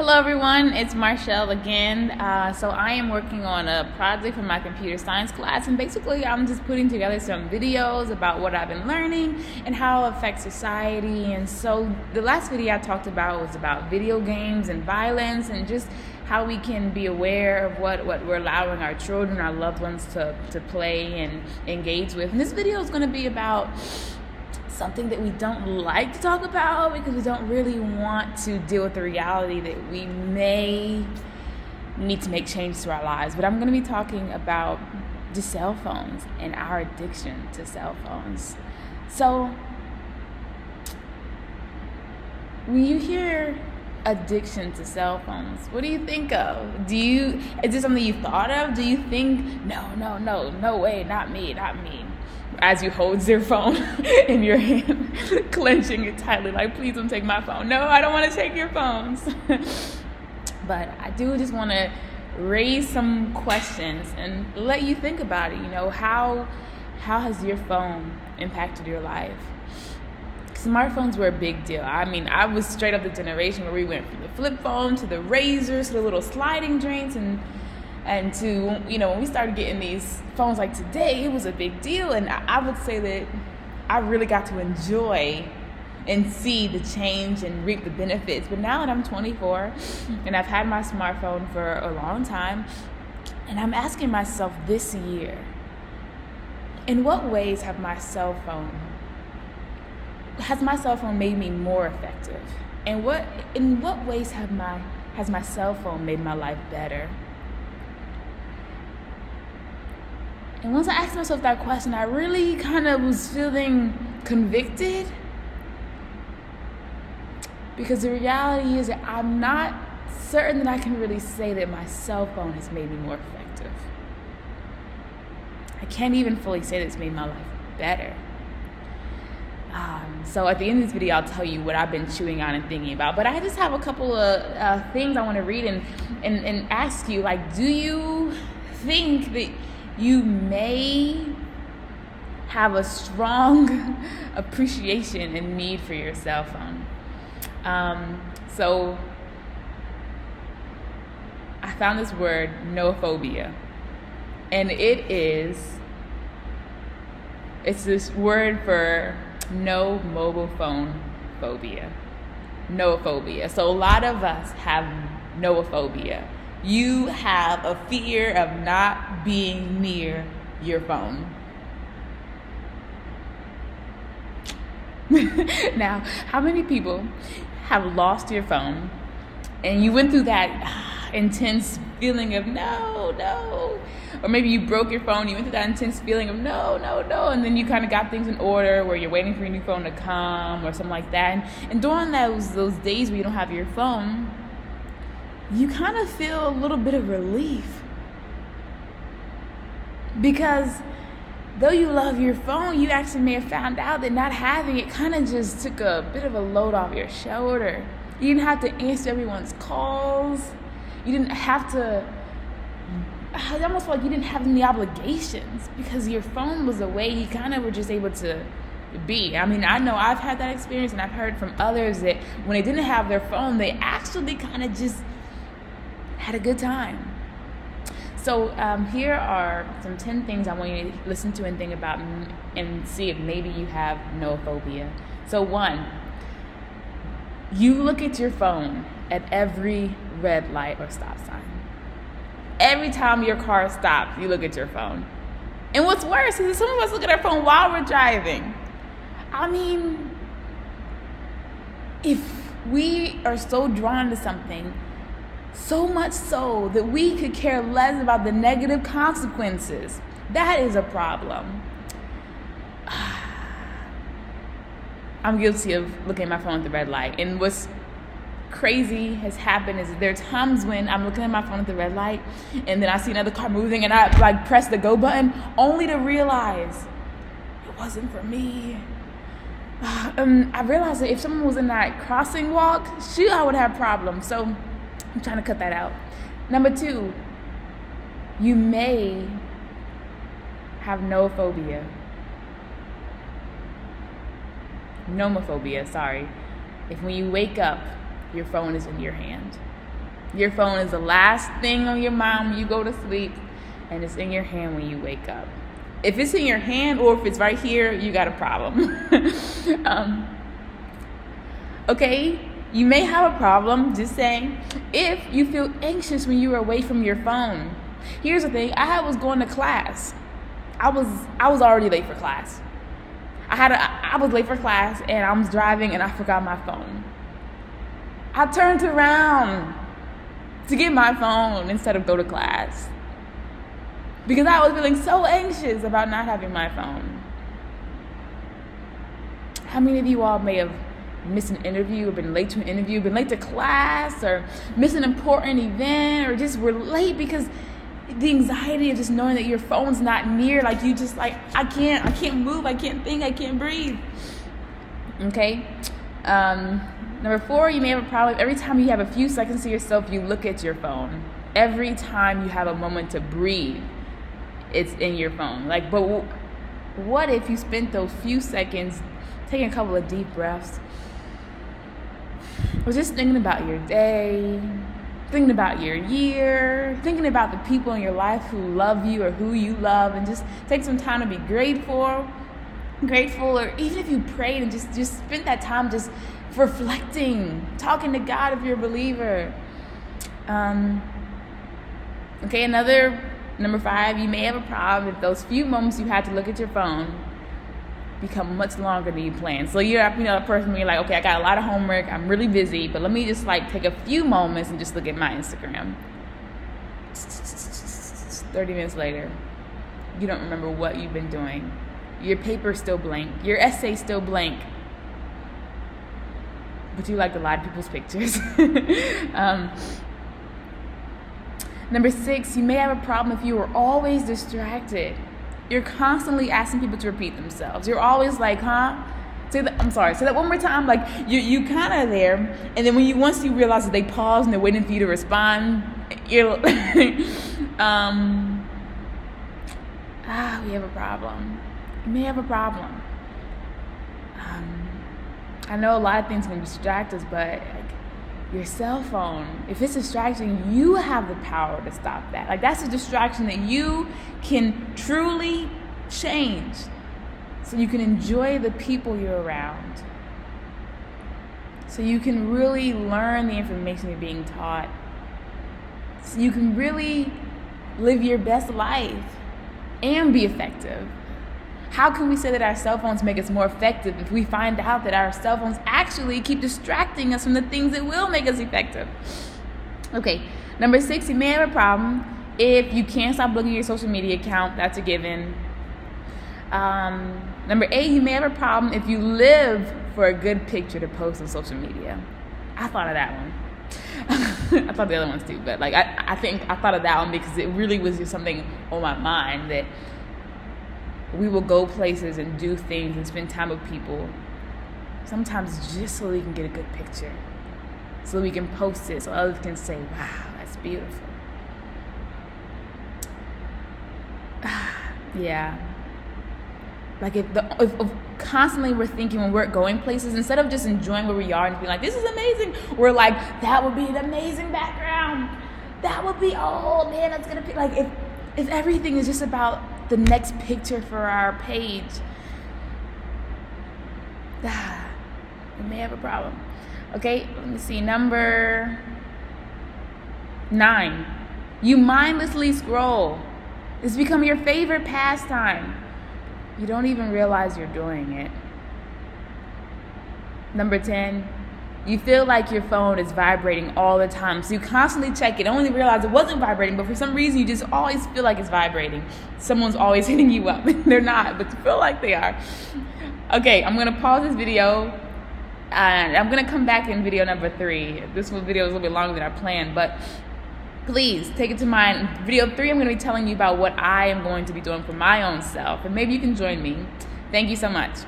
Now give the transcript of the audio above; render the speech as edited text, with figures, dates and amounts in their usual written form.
Hello everyone, it's Marshall again. So I am working on a project for my computer science class, and basically I'm just putting together some videos about what I've been learning and how it affects society. And so the last video I talked about was about video games and violence and just how we can be aware of what we're allowing our children, our loved ones to play and engage with. And this video is going to be about something that we don't like to talk about because we don't really want to deal with the reality that we may need to make change to our lives. But I'm going to be talking about the cell phones and our addiction to cell phones. So when you hear addiction to cell phones, what do you think of? Is this something you thought of? Do you think, no way, not me, as you hold your phone in your hand, clenching it tightly, like, please don't take my phone. No, I don't want to take your phones. But I do just want to raise some questions and let you think about it. How has your phone impacted your life? Smartphones were a big deal. I mean, I was straight up the generation where we went from the flip phone to the razors to the little sliding joints and to, when we started getting these phones like today, it was a big deal. And I would say that I really got to enjoy and see the change and reap the benefits. But now that I'm 24 and I've had my smartphone for a long time, and I'm asking myself this year, in what ways has my cell phone made me more effective? And in what ways has my cell phone made my life better? And once I asked myself that question, I really kind of was feeling convicted, because the reality is that I'm not certain that I can really say that my cell phone has made me more effective. I can't even fully say that it's made my life better. So at the end of this video, I'll tell you what I've been chewing on and thinking about. But I just have a couple of things I want to read and ask you, like, do you think that you may have a strong appreciation and need for your cell phone? So I found this word, noophobia, and it's this word for no mobile phone phobia. Noophobia. So a lot of us have noophobia. You have a fear of not being near your phone. Now, how many people have lost your phone and you went through that intense feeling of no, or maybe you broke your phone, you went through that intense feeling of no, and then you kind of got things in order where you're waiting for your new phone to come or something like that, and during those days where you don't have your phone, you kind of feel a little bit of relief, because though you love your phone, you actually may have found out that not having it kind of just took a bit of a load off your shoulder. You didn't have to answer everyone's calls. You didn't have to, I almost felt like you didn't have any obligations, because your phone was a way you kind of were just able to be. I mean, I know I've had that experience, and I've heard from others that when they didn't have their phone, they actually kind of just had a good time. So here are some 10 things I want you to listen to and think about and see if maybe you have noophobia. So 1, you look at your phone at every red light or stop sign. Every time your car stops, you look at your phone. And what's worse is that some of us look at our phone while we're driving. I mean, if we are so drawn to something, so much so that we could care less about the negative consequences, that is a problem. I'm guilty of looking at my phone at the red light. And what's crazy has happened is that there are times when I'm looking at my phone at the red light and then I see another car moving and I press the go button only to realize it wasn't for me. I realized that if someone was in that crossing walk, I would have problems. So I'm trying to cut that out. Number 2, you may have noophobia. Nomophobia, sorry. If when you wake up, your phone is in your hand. Your phone is the last thing on your mind when you go to sleep, and it's in your hand when you wake up. If it's in your hand or if it's right here, you got a problem. Okay, you may have a problem, just saying, if you feel anxious when you are away from your phone. Here's the thing, I was going to class. I was already late for class. I was late for class and I was driving and I forgot my phone. I turned around to get my phone instead of go to class because I was feeling so anxious about not having my phone. How many of you all may have missed an interview or been late to an interview, been late to class, or missed an important event, or just were late because the anxiety of just knowing that your phone's not near, like you just like, I can't move, I can't think, I can't breathe. Okay. Number 4, you may have a problem. Every time you have a few seconds to yourself, you look at your phone. Every time you have a moment to breathe, it's in your phone. Like, but what if you spent those few seconds taking a couple of deep breaths, or just thinking about your day, thinking about your year, thinking about the people in your life who love you or who you love, and just take some time to be grateful, or even if you prayed and just spent that time just reflecting, talking to God if you're a believer. Okay, number 5, you may have a problem if those few moments you had to look at your phone become much longer than you planned. So you're a person where you're like, okay, I got a lot of homework, I'm really busy, but let me just like take a few moments and just look at my Instagram. 30 minutes later, you don't remember what you've been doing. Your paper's still blank, your essay's still blank, but you like a lot of people's pictures. Number 6, you may have a problem if you are always distracted. You're constantly asking people to repeat themselves. You're always like, huh? Say that one more time. Like you kind of there, and then once you realize that they pause and they're waiting for you to respond, you're we have a problem. You may have a problem. I know a lot of things can distract us, but like your cell phone, if it's distracting, you have the power to stop that. Like that's a distraction that you can truly change, so you can enjoy the people you're around, so you can really learn the information you're being taught, so you can really live your best life and be effective. How can we say that our cell phones make us more effective if we find out that our cell phones actually keep distracting us from the things that will make us effective? Okay, number 6, you may have a problem if you can't stop looking at your social media account. That's a given. Number 8, you may have a problem if you live for a good picture to post on social media. I thought of that one. I thought the other ones too, but like I think I thought of that one because it really was just something on my mind, that we will go places and do things and spend time with people, sometimes just so we can get a good picture, so we can post it, so others can say, wow, that's beautiful. Yeah. Like if constantly we're thinking when we're going places, instead of just enjoying where we are and being like, this is amazing, we're like, that would be an amazing background. That would be, oh man, that's gonna be like, if everything is just about the next picture for our page, we may have a problem. Okay, let me see. Number 9, you mindlessly scroll. It's become your favorite pastime. You don't even realize you're doing it. Number 10, you feel like your phone is vibrating all the time, so you constantly check it. Only realize it wasn't vibrating, but for some reason you just always feel like it's vibrating. Someone's always hitting you up. They're not, but you feel like they are. Okay, I'm gonna pause this video, and I'm gonna come back in video number 3. This video is a little bit longer than I planned, but please take it to mind. In video 3, I'm gonna be telling you about what I am going to be doing for my own self, and maybe you can join me. Thank you so much.